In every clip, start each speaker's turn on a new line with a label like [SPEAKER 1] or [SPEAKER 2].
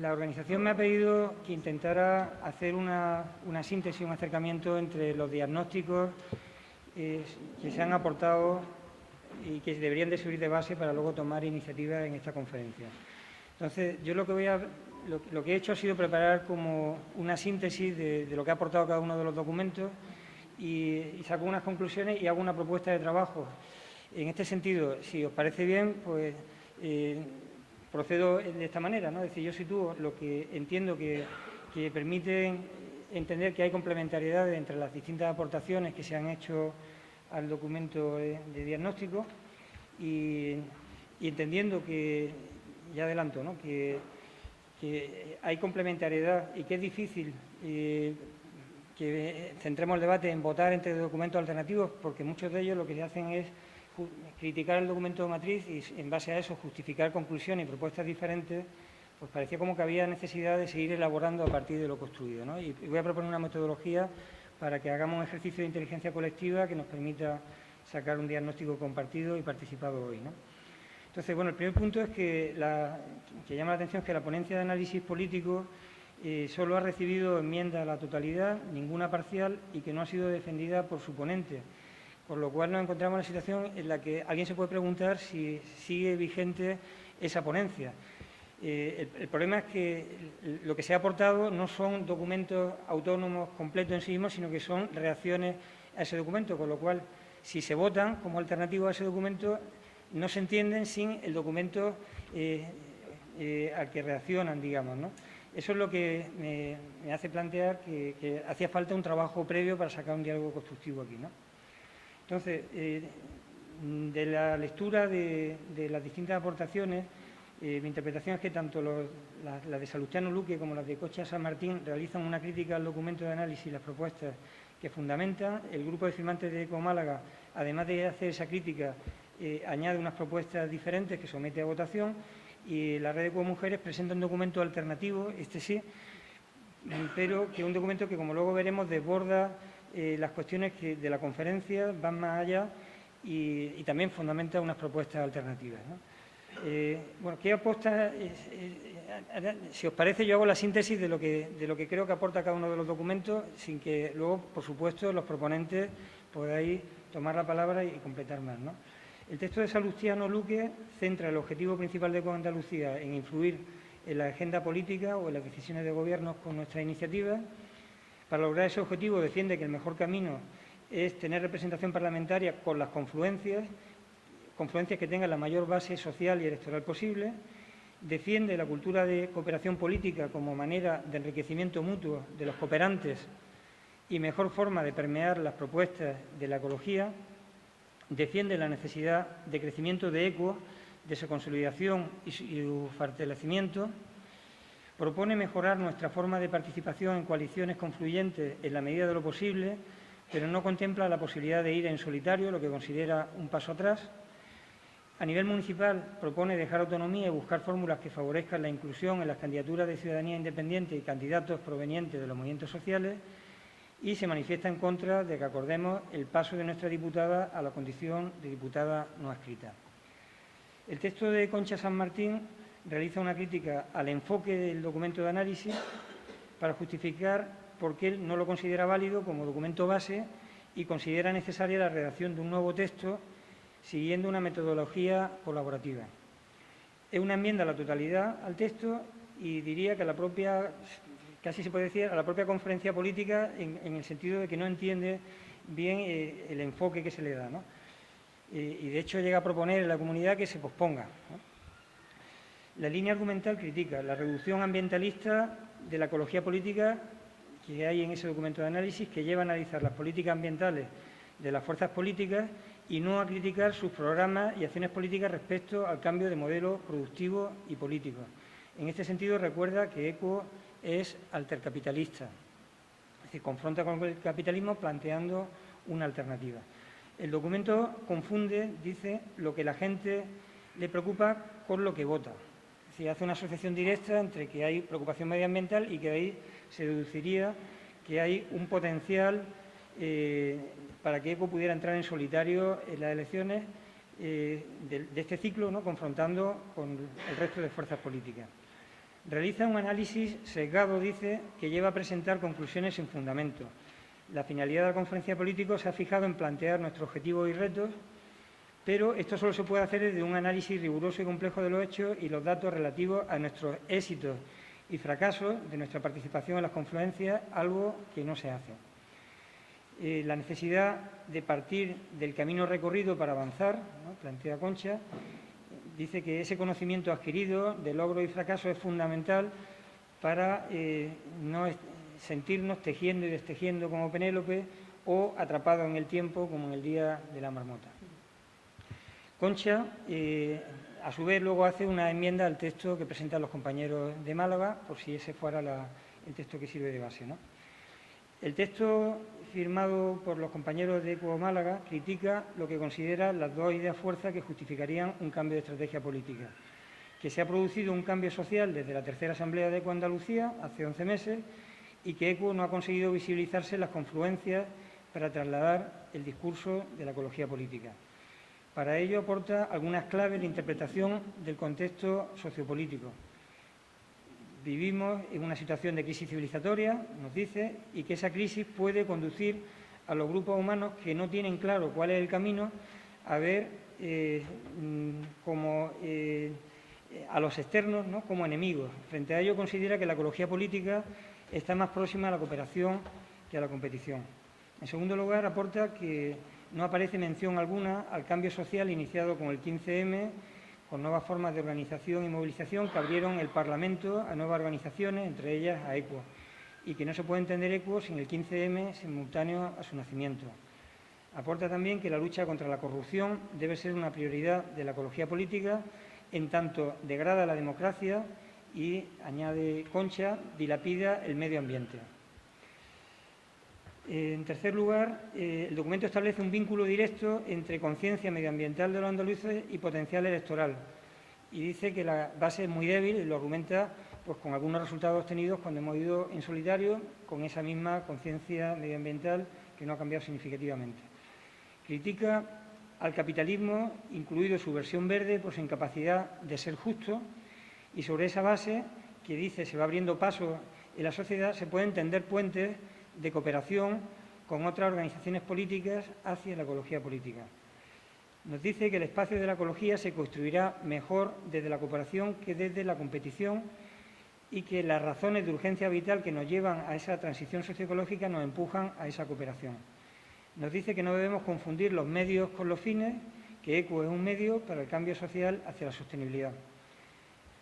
[SPEAKER 1] La organización me ha pedido que intentara hacer una síntesis, un acercamiento entre los diagnósticos que se han aportado y que deberían de servir de base para luego tomar iniciativas en esta conferencia. Entonces, yo lo que he hecho ha sido preparar como una síntesis de lo que ha aportado cada uno de los documentos y saco unas conclusiones y hago una propuesta de trabajo. En este sentido, si os parece bien, pues procedo de esta manera, ¿no? Es decir, yo sitúo lo que entiendo que permite entender que hay complementariedades entre las distintas aportaciones que se han hecho al documento de diagnóstico y entendiendo que, ya adelanto, ¿no?, que hay complementariedad y que es difícil que centremos el debate en votar entre documentos alternativos, porque muchos de ellos lo que hacen es criticar el documento matriz y, en base a eso, justificar conclusiones y propuestas diferentes. Pues parecía como que había necesidad de seguir elaborando a partir de lo construido, ¿no? Y voy a proponer una metodología para que hagamos un ejercicio de inteligencia colectiva que nos permita sacar un diagnóstico compartido y participado hoy, ¿no? Entonces, bueno, el primer punto es que llama la atención que la ponencia de análisis político solo ha recibido enmienda a la totalidad, ninguna parcial, y que no ha sido defendida por su ponente. Con lo cual nos encontramos en una situación en la que alguien se puede preguntar si sigue vigente esa ponencia. El problema es que lo que se ha aportado no son documentos autónomos completos en sí mismos, sino que son reacciones a ese documento, con lo cual, si se votan como alternativa a ese documento, no se entienden sin el documento al que reaccionan, digamos, ¿no? Eso es lo que me hace plantear que hacía falta un trabajo previo para sacar un diálogo constructivo aquí, ¿no? Entonces, de la lectura de las distintas aportaciones, mi interpretación es que tanto las de Salustiano Luque como las de Concha San Martín realizan una crítica al documento de análisis y las propuestas que fundamentan. El grupo de firmantes de ECO Málaga, además de hacer esa crítica, añade unas propuestas diferentes que somete a votación, y la red de ECO Mujeres presenta un documento alternativo, este sí, pero que es un documento que, como luego veremos, desborda las cuestiones que de la conferencia, van más allá y también fundamenta unas propuestas alternativas, ¿no? Bueno, ¿qué aporta? Si os parece, yo hago la síntesis de lo que creo que aporta cada uno de los documentos, sin que luego, por supuesto, los proponentes podáis tomar la palabra y completar más, ¿no? El texto de Salustiano Luque centra el objetivo principal de ECO Andalucía en influir en la agenda política o en las decisiones de gobierno con nuestras iniciativas. Para lograr ese objetivo, defiende que el mejor camino es tener representación parlamentaria con las confluencias que tengan la mayor base social y electoral posible. Defiende la cultura de cooperación política como manera de enriquecimiento mutuo de los cooperantes y mejor forma de permear las propuestas de la ecología. Defiende la necesidad de crecimiento de ECO, de su consolidación y su fortalecimiento. Propone mejorar nuestra forma de participación en coaliciones confluyentes en la medida de lo posible, pero no contempla la posibilidad de ir en solitario, lo que considera un paso atrás. A nivel municipal, propone dejar autonomía y buscar fórmulas que favorezcan la inclusión en las candidaturas de ciudadanía independiente y candidatos provenientes de los movimientos sociales, y se manifiesta en contra de que acordemos el paso de nuestra diputada a la condición de diputada no adscrita. El texto de Concha San Martín realiza una crítica al enfoque del documento de análisis para justificar por qué no lo considera válido como documento base y considera necesaria la redacción de un nuevo texto siguiendo una metodología colaborativa. Es una enmienda a la totalidad al texto y diría que casi se puede decir, a la propia conferencia política en el sentido de que no entiende bien el enfoque que se le da, ¿no? Y de hecho llega a proponer en la comunidad que se posponga, ¿no? La línea argumental critica la reducción ambientalista de la ecología política que hay en ese documento de análisis, que lleva a analizar las políticas ambientales de las fuerzas políticas y no a criticar sus programas y acciones políticas respecto al cambio de modelo productivo y político. En este sentido, recuerda que ECO es altercapitalista, es decir, confronta con el capitalismo planteando una alternativa. El documento confunde, dice, lo que la gente le preocupa con lo que vota. Es decir, hace una asociación directa entre que hay preocupación medioambiental y que de ahí se deduciría que hay un potencial para que ECO pudiera entrar en solitario en las elecciones de este ciclo, ¿no?, confrontando con el resto de fuerzas políticas. Realiza un análisis sesgado, dice, que lleva a presentar conclusiones sin fundamento. La finalidad de la conferencia política se ha fijado en plantear nuestros objetivos y retos, pero esto solo se puede hacer desde un análisis riguroso y complejo de los hechos y los datos relativos a nuestros éxitos y fracasos de nuestra participación en las confluencias, algo que no se hace. La necesidad de partir del camino recorrido para avanzar, ¿no?, plantea Concha, dice que ese conocimiento adquirido de logros y fracasos es fundamental para no sentirnos tejiendo y destejiendo como Penélope o atrapados en el tiempo como en el día de la marmota. Concha, a su vez, luego hace una enmienda al texto que presentan los compañeros de Málaga, por si ese fuera el texto que sirve de base, ¿no? El texto firmado por los compañeros de ECUO Málaga critica lo que considera las dos ideas fuerza que justificarían un cambio de estrategia política. Que se ha producido un cambio social desde la tercera Asamblea de ECUO Andalucía, hace 11 meses, y que ECUO no ha conseguido visibilizarse en las confluencias para trasladar el discurso de la ecología política. Para ello aporta algunas claves de interpretación del contexto sociopolítico. Vivimos en una situación de crisis civilizatoria, nos dice, y que esa crisis puede conducir a los grupos humanos que no tienen claro cuál es el camino a ver a los externos, ¿no?, como enemigos. Frente a ello, considera que la ecología política está más próxima a la cooperación que a la competición. En segundo lugar, aporta que no aparece mención alguna al cambio social iniciado con el 15M, con nuevas formas de organización y movilización que abrieron el Parlamento a nuevas organizaciones, entre ellas a ECUO, y que no se puede entender ECUO sin el 15M simultáneo a su nacimiento. Aporta también que la lucha contra la corrupción debe ser una prioridad de la ecología política, en tanto degrada la democracia y, añade Concha, dilapida el medio ambiente. En tercer lugar, el documento establece un vínculo directo entre conciencia medioambiental de los andaluces y potencial electoral. Y dice que la base es muy débil y lo argumenta pues, con algunos resultados obtenidos cuando hemos ido en solitario con esa misma conciencia medioambiental que no ha cambiado significativamente. Critica al capitalismo, incluido su versión verde, por su incapacidad de ser justo, y sobre esa base, que dice se va abriendo paso en la sociedad, se pueden tender puentes de cooperación con otras organizaciones políticas hacia la ecología política. Nos dice que el espacio de la ecología se construirá mejor desde la cooperación que desde la competición y que las razones de urgencia vital que nos llevan a esa transición socioecológica nos empujan a esa cooperación. Nos dice que no debemos confundir los medios con los fines, que ECUO es un medio para el cambio social hacia la sostenibilidad.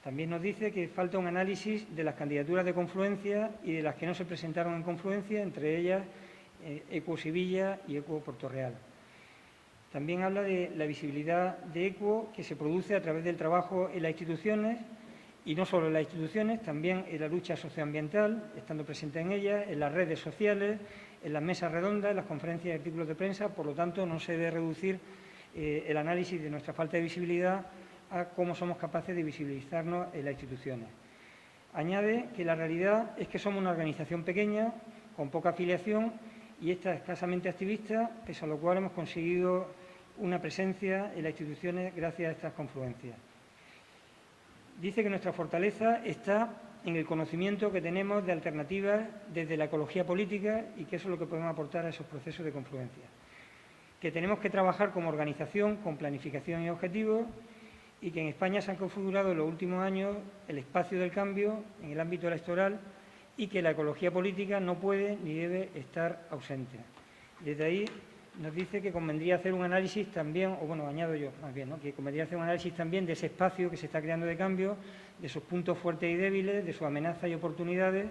[SPEAKER 1] También nos dice que falta un análisis de las candidaturas de confluencia y de las que no se presentaron en confluencia, entre ellas ECUO Sevilla y ECUO Puerto Real. También habla de la visibilidad de ECUO que se produce a través del trabajo en las instituciones, y no solo en las instituciones, también en la lucha socioambiental, estando presente en ellas, en las redes sociales, en las mesas redondas, en las conferencias y artículos de prensa. Por lo tanto, no se debe reducir el análisis de nuestra falta de visibilidad a cómo somos capaces de visibilizarnos en las instituciones. Añade que la realidad es que somos una organización pequeña, con poca afiliación, y esta escasamente activista, pese a lo cual hemos conseguido una presencia en las instituciones gracias a estas confluencias. Dice que nuestra fortaleza está en el conocimiento que tenemos de alternativas desde la ecología política y que eso es lo que podemos aportar a esos procesos de confluencia. Que tenemos que trabajar como organización con planificación y objetivos, y que en España se han configurado en los últimos años el espacio del cambio en el ámbito electoral y que la ecología política no puede ni debe estar ausente. Desde ahí nos dice que convendría hacer un análisis también, o bueno, añado yo más bien, ¿no?, que convendría hacer un análisis también de ese espacio que se está creando de cambio, de sus puntos fuertes y débiles, de sus amenazas y oportunidades,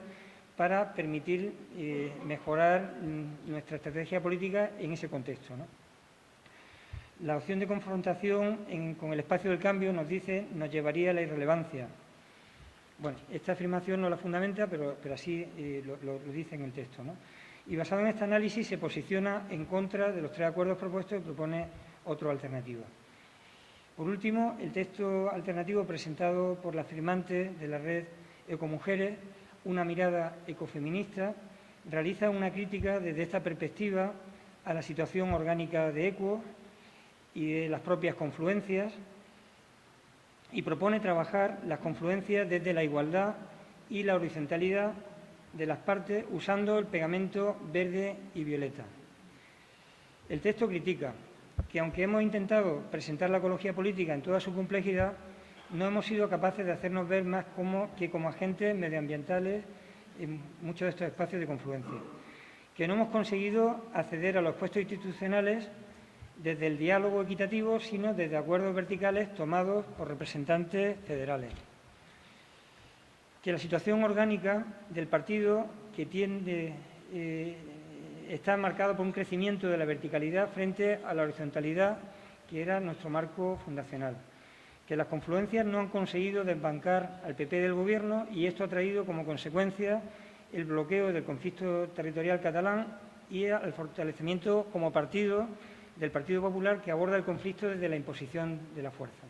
[SPEAKER 1] para permitir mejorar nuestra estrategia política en ese contexto, ¿no? La opción de confrontación con el espacio del cambio, nos dice, nos llevaría a la irrelevancia. Bueno, esta afirmación no la fundamenta, pero así lo dice en el texto, ¿no? Y basado en este análisis se posiciona en contra de los 3 acuerdos propuestos y propone otra alternativa. Por último, el texto alternativo presentado por las firmantes de la red Ecomujeres, una mirada ecofeminista, realiza una crítica desde esta perspectiva a la situación orgánica de ECUO y de las propias confluencias. y propone trabajar las confluencias desde la igualdad y la horizontalidad de las partes usando el pegamento verde y violeta. El texto critica que, aunque hemos intentado presentar la ecología política en toda su complejidad, no hemos sido capaces de hacernos ver más como agentes medioambientales en muchos de estos espacios de confluencia, que no hemos conseguido acceder a los puestos institucionales desde el diálogo equitativo, sino desde acuerdos verticales tomados por representantes federales. Que la situación orgánica del partido está marcada por un crecimiento de la verticalidad frente a la horizontalidad, que era nuestro marco fundacional. Que las confluencias no han conseguido desbancar al PP del Gobierno y esto ha traído como consecuencia el bloqueo del conflicto territorial catalán y el fortalecimiento como partido del Partido Popular, que aborda el conflicto desde la imposición de la fuerza.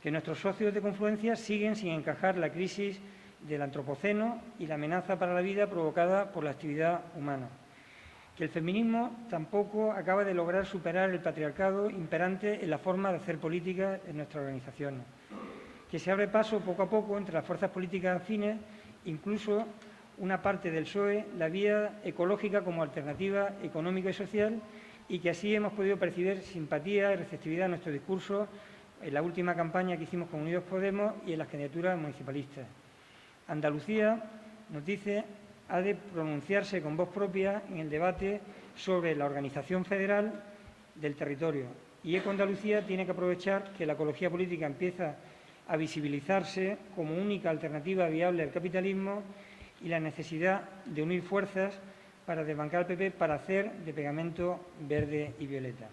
[SPEAKER 1] Que nuestros socios de confluencia siguen sin encajar la crisis del antropoceno y la amenaza para la vida provocada por la actividad humana. Que el feminismo tampoco acaba de lograr superar el patriarcado imperante en la forma de hacer política en nuestras organizaciones. Que se abre paso poco a poco entre las fuerzas políticas afines, incluso una parte del PSOE, la vía ecológica como alternativa económica y social, y que así hemos podido percibir simpatía y receptividad a nuestro discurso en la última campaña que hicimos con Unidos Podemos y en las candidaturas municipalistas. Andalucía, nos dice, ha de pronunciarse con voz propia en el debate sobre la organización federal del territorio. Y Ecoandalucía tiene que aprovechar que la ecología política empieza a visibilizarse como única alternativa viable al capitalismo y la necesidad de unir fuerzas para desbancar al PP para hacer de pegamento verde y violeta.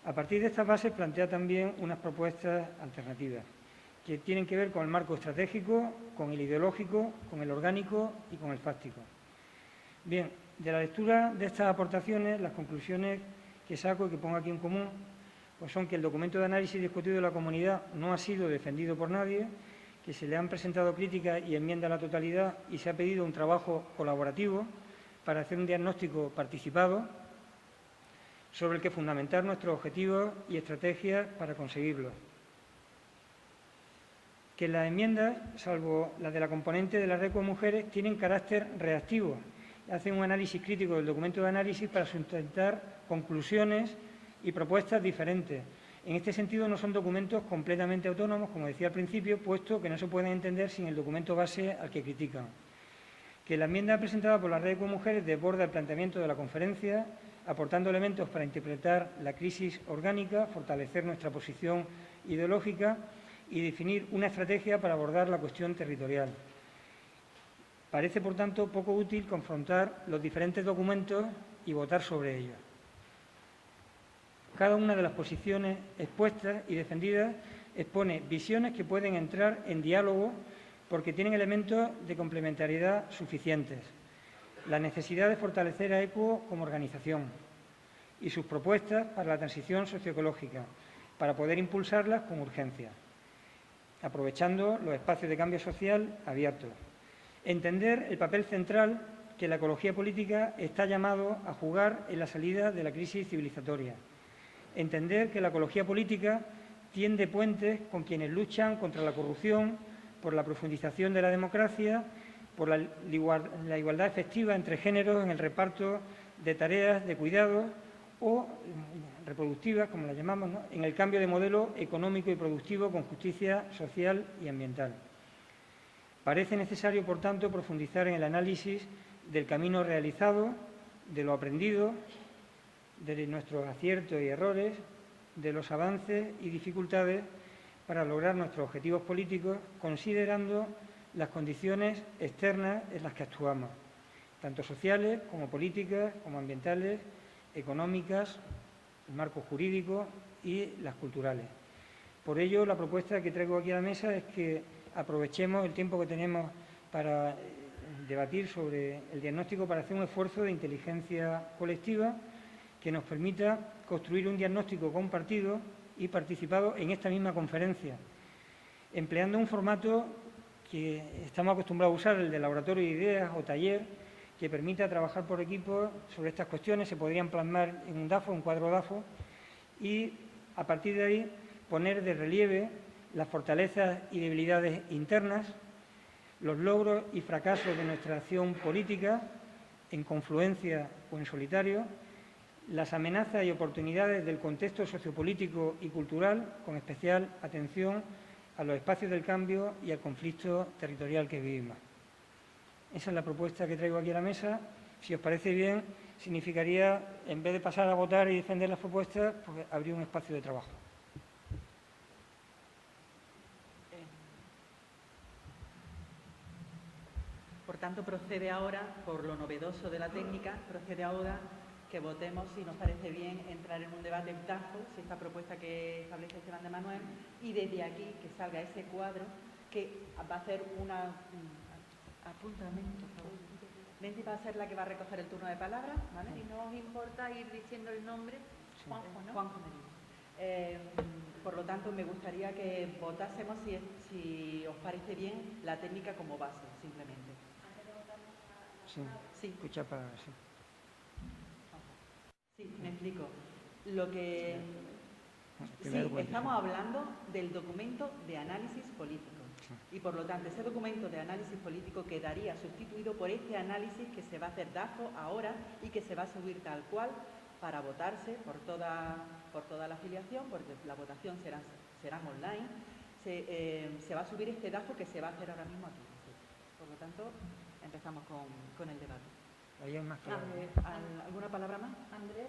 [SPEAKER 1] A partir de estas bases plantea también unas propuestas alternativas que tienen que ver con el marco estratégico, con el ideológico, con el orgánico y con el fáctico. Bien, de la lectura de estas aportaciones, las conclusiones que saco y que pongo aquí en común pues son que el documento de análisis discutido de la comunidad no ha sido defendido por nadie, que se le han presentado críticas y enmiendas a la totalidad y se ha pedido un trabajo colaborativo para hacer un diagnóstico participado sobre el que fundamentar nuestros objetivos y estrategias para conseguirlos. Que las enmiendas, salvo las de la componente de la red con mujeres, tienen carácter reactivo. Hacen un análisis crítico del documento de análisis para sustentar conclusiones y propuestas diferentes. En este sentido, no son documentos completamente autónomos, como decía al principio, puesto que no se pueden entender sin el documento base al que critican. Que la enmienda presentada por la red con mujeres desborda el planteamiento de la conferencia, aportando elementos para interpretar la crisis orgánica, fortalecer nuestra posición ideológica y definir una estrategia para abordar la cuestión territorial. Parece, por tanto, poco útil confrontar los diferentes documentos y votar sobre ellos. Cada una de las posiciones expuestas y defendidas expone visiones que pueden entrar en diálogo porque tienen elementos de complementariedad suficientes. La necesidad de fortalecer a ECO como organización y sus propuestas para la transición socioecológica, para poder impulsarlas con urgencia, aprovechando los espacios de cambio social abiertos. Entender el papel central que la ecología política está llamado a jugar en la salida de la crisis civilizatoria. Entender que la ecología política tiende puentes con quienes luchan contra la corrupción, por la profundización de la democracia, por la igualdad efectiva entre géneros en el reparto de tareas de cuidado o reproductivas, como las llamamos, ¿no?, en el cambio de modelo económico y productivo con justicia social y ambiental. Parece necesario, por tanto, profundizar en el análisis del camino realizado, de lo aprendido, de nuestros aciertos y errores, de los avances y dificultades para lograr nuestros objetivos políticos, considerando las condiciones externas en las que actuamos, tanto sociales como políticas, como ambientales, económicas, el marco jurídico y las culturales. Por ello, la propuesta que traigo aquí a la mesa es que aprovechemos el tiempo que tenemos para debatir sobre el diagnóstico, para hacer un esfuerzo de inteligencia colectiva que nos permita construir un diagnóstico compartido y participado en esta misma conferencia, empleando un formato que estamos acostumbrados a usar, el de laboratorio de ideas o taller, que permita trabajar por equipos sobre estas cuestiones. Se podrían plasmar en un DAFO, un cuadro DAFO, y a partir de ahí poner de relieve las fortalezas y debilidades internas, los logros y fracasos de nuestra acción política, en confluencia o en solitario, las amenazas y oportunidades del contexto sociopolítico y cultural, con especial atención a los espacios del cambio y al conflicto territorial que vivimos. Esa es la propuesta que traigo aquí a la mesa. Si os parece bien, significaría, en vez de pasar a votar y defender las propuestas, pues abrir un espacio de trabajo.
[SPEAKER 2] Por tanto, procede ahora, por lo novedoso de la técnica, procede ahora que votemos, si nos parece bien, entrar en un debate en tajo, si esta propuesta que establece Esteban de Manuel, y desde aquí que salga ese cuadro que va a hacer una... Apúntame, por favor. Nancy va a ser la que va a recoger el turno de palabra, ¿vale?
[SPEAKER 3] Si no os importa ir diciendo el nombre, Juanjo, ¿no?
[SPEAKER 2] Juanjo Medina. Por lo tanto, me gustaría que votásemos, si os parece bien, la técnica como base, simplemente.
[SPEAKER 1] Sí, escucha para... Sí.
[SPEAKER 2] Sí, me explico. Lo que... Sí, estamos hablando del documento de análisis político. Y, por lo tanto, ese documento de análisis político quedaría sustituido por este análisis que se va a hacer DAFO ahora y que se va a subir tal cual para votarse por toda la afiliación, porque la votación serán online. Se va a subir este DAFO que se va a hacer ahora mismo aquí. Por lo tanto, empezamos con el debate.
[SPEAKER 1] Ahí hay más palabras.
[SPEAKER 2] ¿Alguna palabra más?
[SPEAKER 3] Andrés.